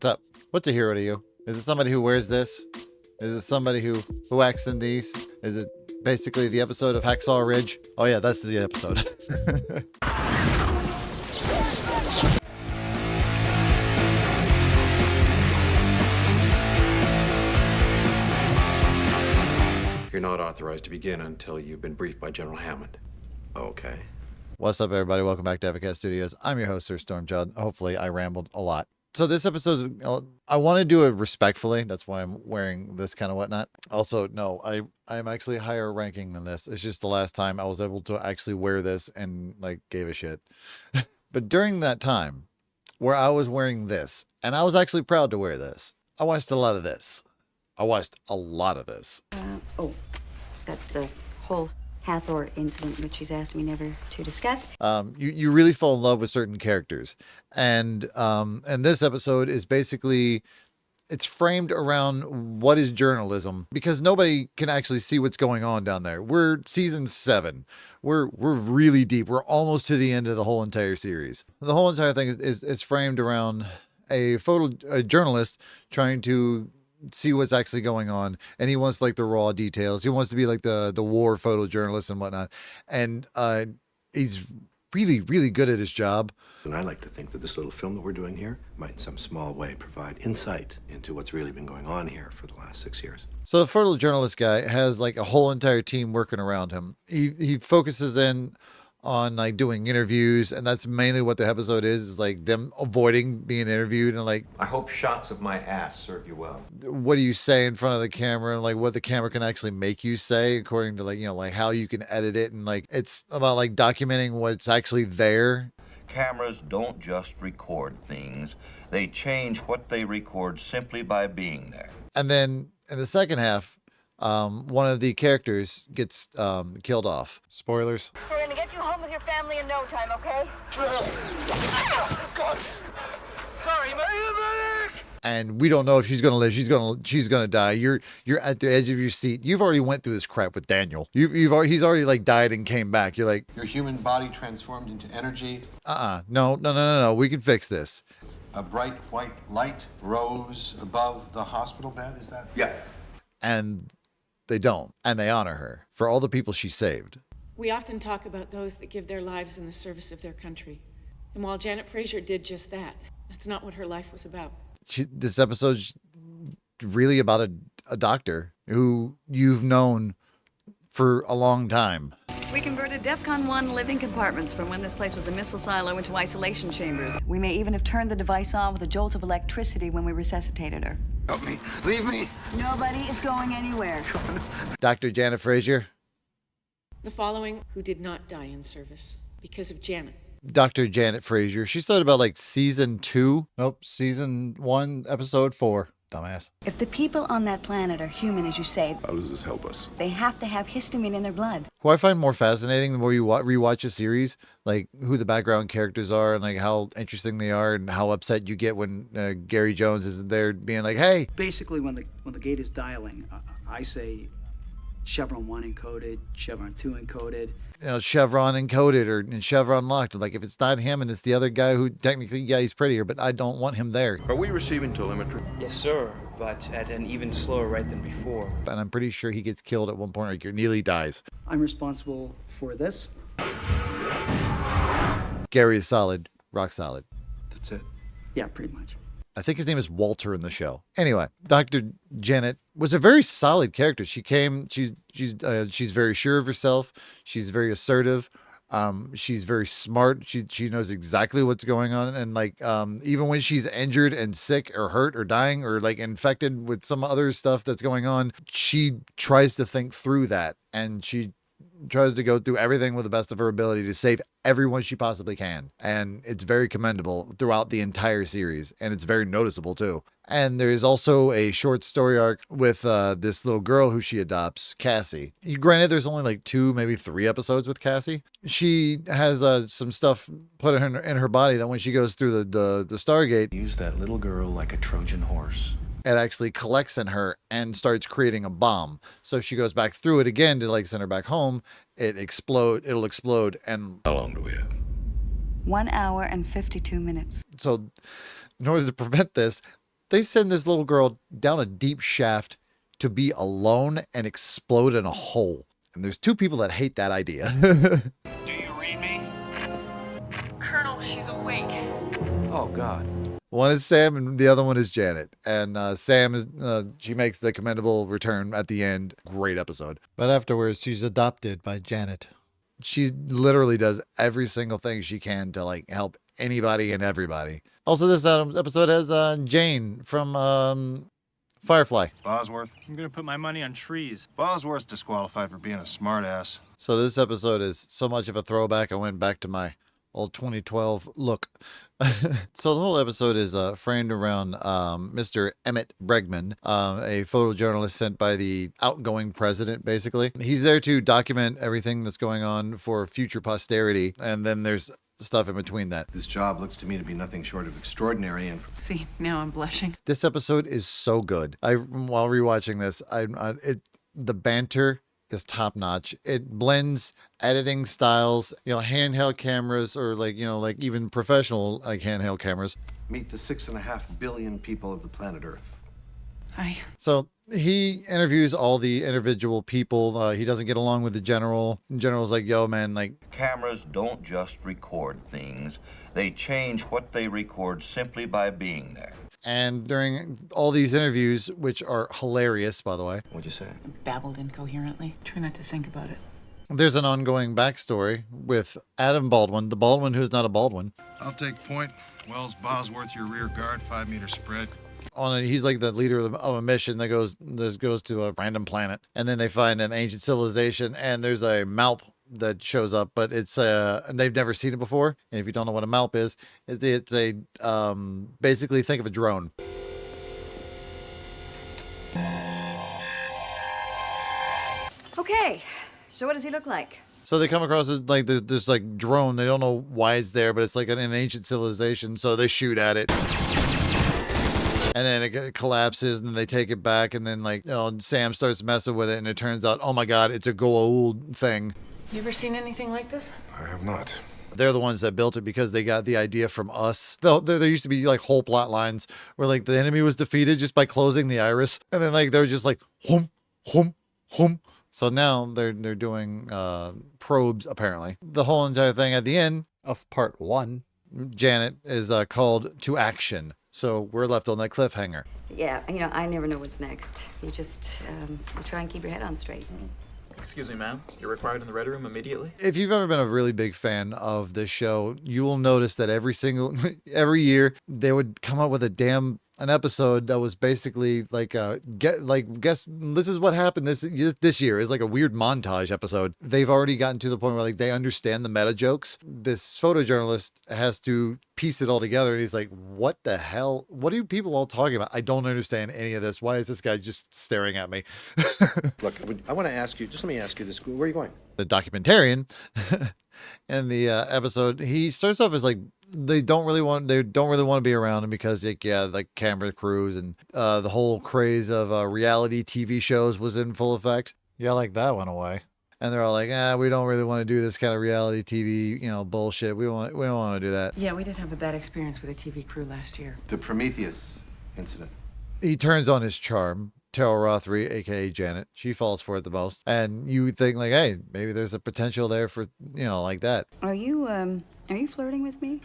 What's up? What's a hero to you? Is it somebody who wears this? Is it somebody who acts in these? Is it basically the episode of Hacksaw Ridge? Oh yeah, that's the episode. You're not authorized to begin until you've been briefed by General Hammond. Okay. What's up, everybody? Welcome back to Avocast Studios. I'm your host, Sir Stormjud. Hopefully, I rambled a lot. So this episode, I want to do it respectfully. That's why I'm wearing this kind of whatnot. Also, no, I'm actually higher ranking than this. It's just the last time I was able to actually wear this and like gave a shit. But during that time where I was wearing this, and I was actually proud to wear this, I watched a lot of this. That's the whole Hathor incident, which she's asked me never to discuss. You really fall in love with certain characters, and this episode is basically, it's framed around what is journalism, because nobody can actually see what's going on down there. We're season 7. We're really deep. We're almost to the end of the whole entire series. The whole entire thing is framed around a journalist trying to see what's actually going on, and he wants like the raw details. He wants to be like the war photojournalist and whatnot, and he's really good at his job. And I like to think that this little film that we're doing here might in some small way provide insight into what's really been going on here for the last 6 years. So the photojournalist guy has like a whole entire team working around him. He focuses in on like doing interviews, and that's mainly what the episode is like them avoiding being interviewed, and like, I hope shots of my ass serve you well. what do you say in front of the camera, and like what the camera can actually make you say according to like, you know, like how you can edit it, and like it's about like documenting what's actually there. Cameras don't just record things. They change what they record simply by being there. And then in the second half, one of the characters gets killed off. Spoilers. We're gonna get you home with your family in no time, okay? Sorry, medic! And we don't know if she's gonna live. She's gonna die. You're at the edge of your seat. You've already went through this crap with Daniel. He's already like died and came back. You're like, your human body transformed into energy. No. We can fix this. A bright white light rose above the hospital bed. Is that? Yeah. And they don't, and they honor her for all the people she saved. We often talk about those that give their lives in the service of their country. And while Janet Fraser did just that, that's not what her life was about. This episode's really about a doctor who you've known for a long time. We converted DEFCON 1 living compartments from when this place was a missile silo into isolation chambers. We may even have turned the device on with a jolt of electricity when we resuscitated her. Help me. Leave me. Nobody is going anywhere. Dr. Janet Fraser. The following who did not die in service because of Janet. Dr. Janet Fraser. She started about like season 2. Nope, season 1, episode 4. Dumbass. If the people on that planet are human, as you say, how does this help us? They have to have histamine in their blood. Who I find more fascinating the more you rewatch a series, like who the background characters are and like how interesting they are, and how upset you get when Gary Jones isn't there being like, hey. Basically, when the gate is dialing, I say Chevron 1 encoded, Chevron 2 encoded. You know, Chevron encoded or Chevron locked. Like, if it's not him and it's the other guy who technically, yeah, he's prettier, but I don't want him there. Are we receiving telemetry? Yes, sir, but at an even slower rate than before. And I'm pretty sure he gets killed at one point, or nearly dies. I'm responsible for this. Gary is solid, rock solid. That's it. Yeah, pretty much. I think his name is Walter in the show. Anyway, Dr. Janet was a very solid character. She's very sure of herself. She's very assertive. She's very smart. She knows exactly what's going on. And like, even when she's injured and sick or hurt or dying or like infected with some other stuff that's going on, she tries to think through that. And she tries to go through everything with the best of her ability to save everyone she possibly can. And it's very commendable throughout the entire series. And it's very noticeable too. And there's also a short story arc with this little girl who she adopts, Cassie. Granted, there's only like 2, maybe 3 episodes with Cassie. She has some stuff put in her body that when she goes through the Stargate, use that little girl like a Trojan horse. It actually collects in her and starts creating a bomb. So she goes back through it again to like send her back home. It'll explode. And how long do we have? 1 hour and 52 minutes. So in order to prevent this, They send this little girl down a deep shaft to be alone and explode in a hole. And there's two people that hate that idea. Do you read me? Colonel, she's awake. Oh, God. One is Sam and the other one is Janet. And Sam is, she makes the commendable return at the end. Great episode. But afterwards, she's adopted by Janet. She literally does every single thing she can to like help anybody and everybody. Also, this episode has Jane from Firefly. Bosworth? I'm gonna put my money on trees. Bosworth's disqualified for being a smartass. So this episode is so much of a throwback. I went back to my old 2012 look. So the whole episode is framed around Mr. Emmett Bregman, a photojournalist sent by the outgoing president, basically. He's there to document everything that's going on for future posterity, and then there's stuff in between that. This job looks to me to be nothing short of extraordinary and See, now I'm blushing. This episode is so good. While rewatching this, the banter is top notch. It blends editing styles, handheld cameras, or like even professional like handheld cameras. meet the 6.5 billion people of the planet Earth. Hi. So he interviews all the individual people. He doesn't get along with the general. The general's like, yo, man, like... Cameras don't just record things. They change what they record simply by being there. And during all these interviews, which are hilarious, by the way. What'd you say? Babbled incoherently. Try not to think about it. There's an ongoing backstory with Adam Baldwin, the Baldwin who's not a Baldwin. I'll take point. Wells Bosworth, your rear guard, 5-meter spread. He's like the leader of a mission that goes to a random planet, and then they find an ancient civilization, and there's a Malp that shows up, but it's and they've never seen it before. And if you don't know what a Malp is, it's a basically think of a drone. Okay, so what does he look like? So they come across as like this like drone. They don't know why it's there, but it's like an ancient civilization. So they shoot at it. And then it collapses, and then they take it back, and then Sam starts messing with it, and it turns out, oh my God, it's a Goa'uld thing. You ever seen anything like this? I have not. They're the ones that built it because they got the idea from us. There used to be like whole plot lines where like the enemy was defeated just by closing the iris, and then like they're just like hum, hum, hum. So now they're doing probes apparently. The whole entire thing at the end of part 1, Janet is called to action. So we're left on that cliffhanger. Yeah, I never know what's next. You just you try and keep your head on straight. Excuse me, ma'am. You're required in the ready room immediately. If you've ever been a really big fan of this show, you will notice that every year they would come up with an episode that was basically guess this is what happened this year. Is like a weird montage episode. They've already gotten to the point where like they understand the meta jokes. This photojournalist has to piece it all together, and he's like, what the hell? What are you people all talking about? I don't understand any of this. Why is this guy just staring at me? Look, I want to ask you, just let me ask you this. Where are you going? The documentarian in the episode, he starts off as like, they don't really want to be around him because like camera crews and the whole craze of reality TV shows was in full effect. Yeah, like that went away. And they're all like, we don't really want to do this kind of reality TV, bullshit. We don't want to do that. Yeah, we did have a bad experience with a TV crew last year. The Prometheus incident. He turns on his charm. Tara Rothery, aka Janet, she falls for it the most. And you think like, hey, maybe there's a potential there for, like that. Are you flirting with me?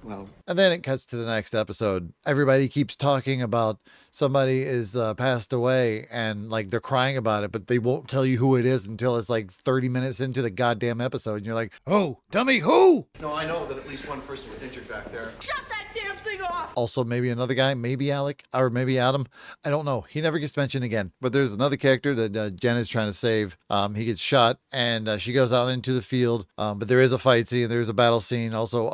Well. And then it cuts to the next episode. Everybody keeps talking about somebody is passed away, and like they're crying about it, but they won't tell you who it is until it's like 30 minutes into the goddamn episode. And you're like, oh, tell me who? No, I know that at least one person was injured back there. Shut that damn thing off! Also, maybe another guy, maybe Alec, or maybe Adam. I don't know. He never gets mentioned again. But there's another character that Jen is trying to save. He gets shot, and she goes out into the field. But there is a fight scene. There's a battle scene. Also,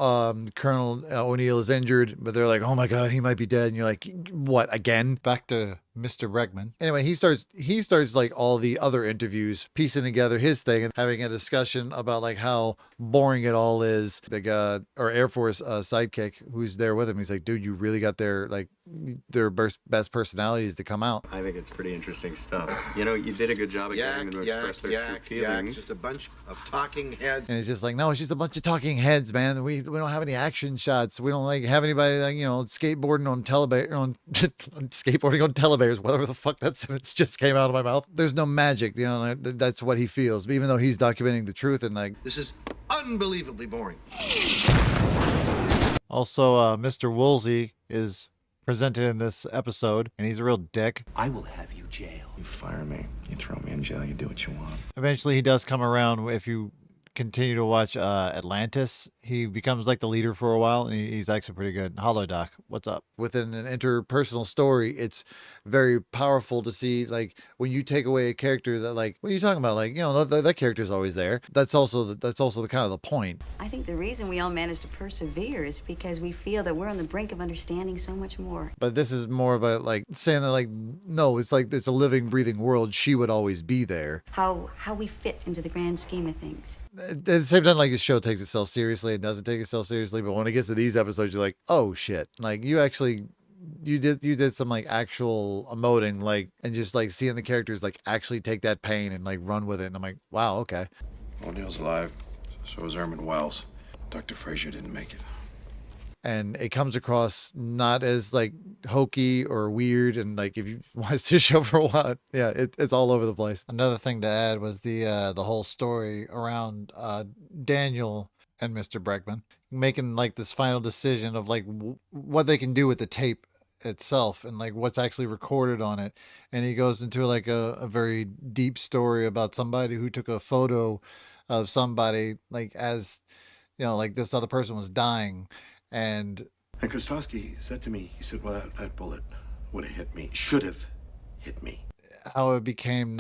Colonel O'Neill is injured, but they're like, oh my God, he might be dead. And you're like, what, again? Back to Mr. Bregman. Anyway, he starts like all the other interviews, piecing together his thing and having a discussion about like how boring it all is. The guy or Air Force sidekick who's there with him, he's like, dude, you really got their best personalities to come out. I think it's pretty interesting stuff. You know, you did a good job of getting them to express their true feelings. Just a bunch of talking heads. And it's just like, no, it's just a bunch of talking heads, man. We don't have any action shots. We don't like have anybody like, skateboarding on skateboarding on telebears, whatever the fuck that sentence just came out of my mouth. There's no magic, that's what he feels. But even though he's documenting the truth and like, this is unbelievably boring. Also, Mr. Woolsey is presented in this episode, and he's a real dick. I will have you jailed. You fire me, you throw me in jail, you do what you want. Eventually, he does come around. If you continue to watch Atlantis, he becomes like the leader for a while, and he's actually pretty good. Hollow Doc, what's up? Within an interpersonal story, it's very powerful to see like when you take away a character that like, what are you talking about? Like, that character's always there. That's also the kind of the point. I think the reason we all manage to persevere is because we feel that we're on the brink of understanding so much more. But this is more about like saying that like, no, it's like it's a living, breathing world. She would always be there. How we fit into the grand scheme of things. At the same time, like the show takes itself seriously, it doesn't take itself seriously, but when it gets to these episodes, you're like, oh shit, like you did some like actual emoting, like, and just like seeing the characters like actually take that pain and like run with it, and I'm like, wow, okay. O'Neill's alive, so is Erman Wells. Dr. Frazier didn't make it. And it comes across not as like hokey or weird, and like if you watch this show for a while, yeah, it's all over the place. Another thing to add was the whole story around Daniel and Mr. Bregman making like this final decision of like what they can do with the tape itself and like what's actually recorded on it. And he goes into like a very deep story about somebody who took a photo of somebody like as like this other person was dying. And Krastowski said to me, he said, well, that bullet would have hit me, should have hit me. How it became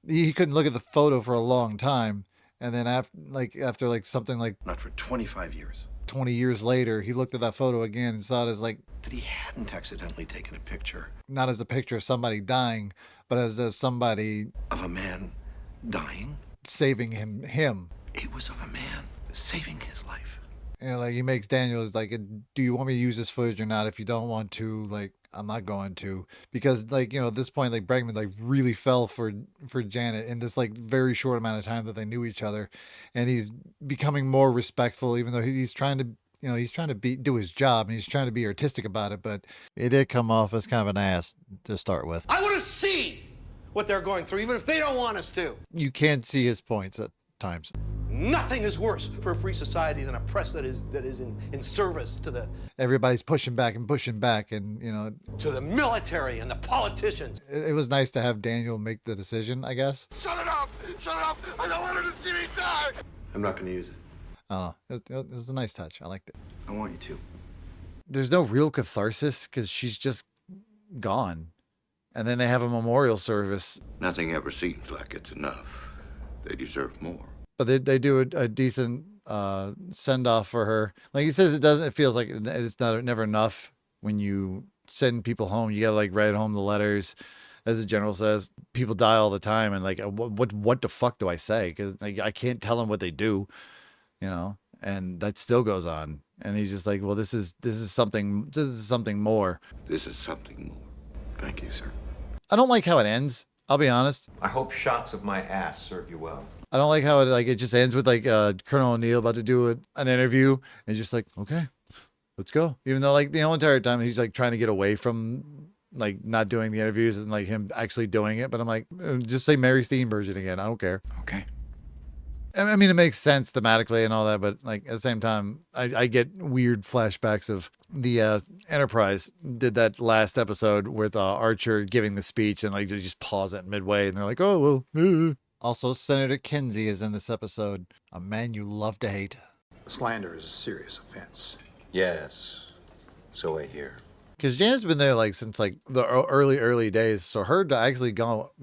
he couldn't look at the photo for a long time. And then after something like not for 25 years, 20 years later, he looked at that photo again and saw it as like that he hadn't accidentally taken a picture. Not as a picture of somebody dying, but as of somebody of a man dying, saving him. It was of a man saving his life. Like he makes Daniels like, do you want me to use this footage or not? If you don't want to, like, I'm not going to, because like, at this point, like Bregman like really fell for Janet in this like very short amount of time that they knew each other, and he's becoming more respectful, even though he's trying to, do his job and he's trying to be artistic about it, but it did come off as kind of an ass to start with. I want to see what they're going through, even if they don't want us to. You can see his points at times. Nothing is worse for a free society than a press that is in service to the... Everybody's pushing back and, to the military and the politicians. It was nice to have Daniel make the decision, I guess. Shut it up! Shut it up! I don't want her to see me die! I'm not going to use it. I don't know. It was a nice touch. I liked it. I want you to. There's no real catharsis because she's just gone. And then they have a memorial service. Nothing ever seems like it's enough. They deserve more. But they do a decent send off for her. Like he says, it feels like it's never enough when you send people home. You gotta like write home the letters. As the general says, people die all the time, and like what the fuck do I say? Because like I can't tell them what they do, and that still goes on. And he's just like, well, this is something more. This is something more. Thank you, sir. I don't like how it ends. I'll be honest. I hope shots of my ass serve you well. I don't like how it just ends with like Colonel O'Neill about to do an interview and just like, okay, let's go. Even though like the whole entire time he's like trying to get away from like not doing the interviews and like him actually doing it. But I'm like, just say Mary Steenburgen again. I don't care. Okay. I mean, it makes sense thematically and all that, but like at the same time, I get weird flashbacks of the Enterprise did that last episode with Archer giving the speech and like they just pause it midway and they're like, oh, well. Also, Senator Kinsey is in this episode, a man you love to hate. Slander is a serious offense. Yes, so I hear. Because Janet's been there like since like the early days, so her to actually go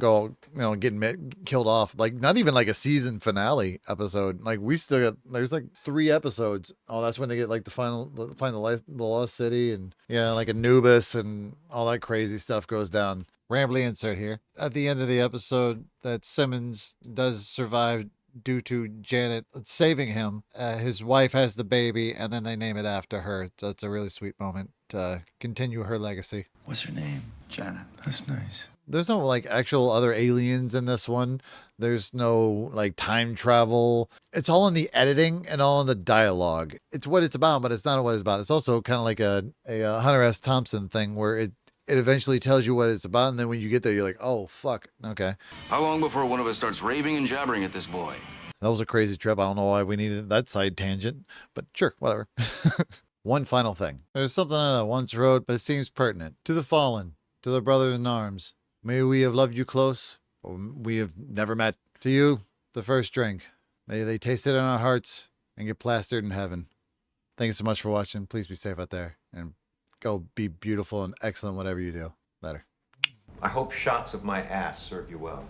getting killed off, like not even like a season finale episode. Like we still got there's like 3 episodes. Oh, that's when they get like find the lost city and like Anubis and all that crazy stuff goes down. rambly insert here. At the end of the episode, that Simmons does survive due to Janet saving him. His wife has the baby, and then they name it after her. So it's a really sweet moment to continue her legacy. What's her name? Janet. That's nice. There's no like actual other aliens in this one. There's no like time travel. It's all in the editing and all in the dialogue. It's what it's about, but it's not what it's about. It's also kind of like a Hunter S. Thompson thing where it eventually tells you what it's about, and then when you get there, you're like, oh, fuck, okay. How long before one of us starts raving and jabbering at this boy? That was a crazy trip. I don't know why we needed that side tangent, but sure, whatever. One final thing. There's something that I once wrote, but it seems pertinent. To the fallen, to the brothers in arms, may we have loved you close, or we have never met. To you, the first drink. May they taste it in our hearts and get plastered in heaven. Thank you so much for watching. Please be safe out there, and go be beautiful and excellent whatever you do. Later. I hope shots of my ass serve you well.